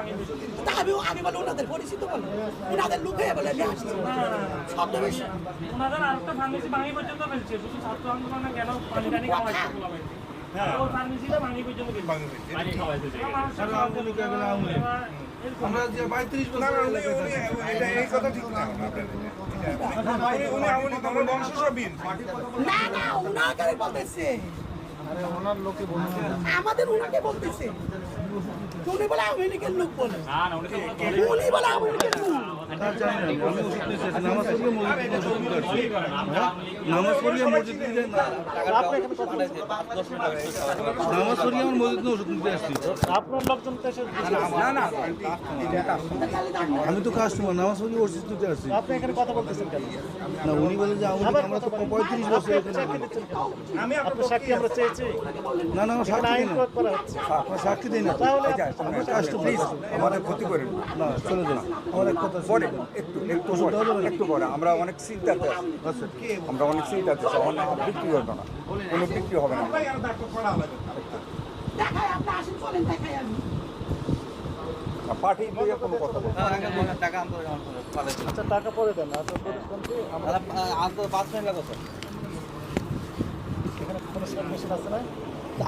আমি বলে ওনাদের পরিচিত বলে ওনাদের লুকে বলে নিয়ে আসছে শব্দ বেশি ওনাদের আরেকটা ফার্মেসি ভাঙি পর্যন্ত ফেলছে শুধু ছাত্র আন্দোলনে কেন পানি টানি খাওয়াইছে ওই ফার্মেসিটা ভাঙি পর্যন্ত পানি খাওয়াইছে আমরা যে ৩২ বছর এটা এই কথা ঠিক না উনি আমার বংশ সব না না ওনাকে বলতেছে আরে ওনার লোকে বলছে আমাদের ওনাকে বলতেছে উনি বলে আওয়ামী লীগের লোক বলে উনি বলে আওয়ামী লীগের লোক নামাজ পড়িয়ে মসজিদ নিতে নামাজ পড়িয়ে আমার মসজিদ ওষুধ নিতে আসছি আপনার লোকজন তো এসে আমি তো কাস্টমার নামাজ পড়িয়ে ওষুধ নিতে আসছি আপনি এখানে কথা বলতেছেন কেন না উনি বলে যে আমরা তো 35 বছর আমি আপনার সাক্ষী আমরা চেয়েছি না না সাক্ষী আইন দিন প্রয়োগ করা হচ্ছে আপনার সাক্ষী দিন না তাহলে আমরা কাস্টমার আমাদের ক্ষতি করেন না চলে যান আমার এক কথা পরে একটু পরে আমরা অনেক চিন্তাতে আছি আমরা অনেক চিন্তাতে আছি অনেক বিক্রি করবো না কোনো বিক্রি হবে না দেখাই আপনি আসেন চলেন দেখাই আমি পার্টি দিয়ে কোনো কথা বলবো না। আচ্ছা টাকা পরে দেন আপনার প্রতিষ্ঠানকে আমরা এখানে কোনো সাবমিশন আছে না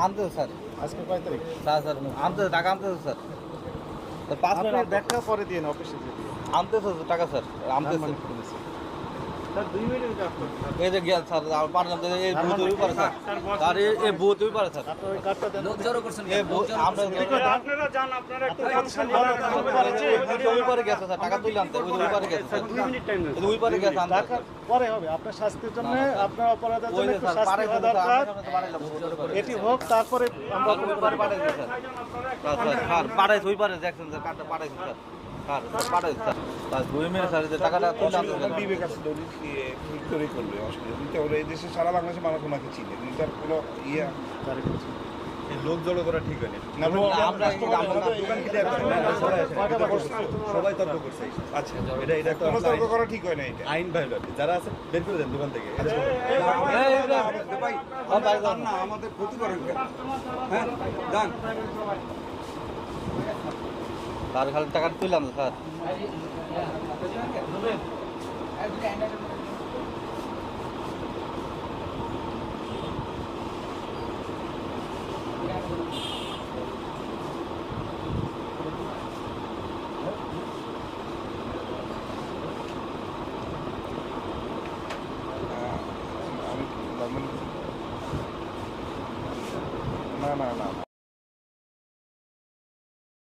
আনতে স্যার আজকে কয় তারিখ স্যার আনতে টাকা আনতে স্যার 5 আপনি মিনিট ব্যাখ্যা পরে দিন অফিসে দিয়ে আনতে টাকা স্যার আনতে স্যার 2 মিনিট এই যে গিয়া স্যার পারলাম এই বুথ ওই পারে স্যার আর এই বুথ ওই পারে স্যার আপনার ওই কার্ডটা দেন এই বুথ আমরা আপনারা যান আপনারা একটু ওই পারে গেছে স্যার টাকা তুলে আনতে ওই পারে গেছে স্যার 2 মিনিট টাইম দেন ওই পারে গেছে আনতে টাকা পরে হবে আপনার শাস্তির জন্য আপনার অপরাধের জন্য একটু শাস্তি হওয়া দরকার এটি হোক তারপরে আমরা ওই পারে পাঠাইছে স্যার স্যার পাঠাইছে ওই পারে দেখছেন স্যার কার্ডটা পাঠাইছে স্যার স্যার পাঠাইছে স্যার তার 2 মিনিট স্যার যে টাকাটা তুলে আনতে বিবেক আসলে উনি ঠিক করেই করবে অসুবিধা কিন্তু ওরা এই দেশে সারা বাংলাদেশে মানুষ ওনাকে চিনে কিন্তু তার কোনো ইয়ে লোক জড়ো করা ঠিক হয়নি না আমরা দোকান ক্লিয়ার সবাই তর্ক করছে আচ্ছা এটা তো কোনো তর্ক করা ঠিক হয় না এটা আইন ভাইলার যারা আছে বের করে দেন দোকান থেকে ভাই না আমাদের ক্ষতি করেন কেন হ্যাঁ দান স্যার খালি টাকা তুলে আনতে স্যার আমি না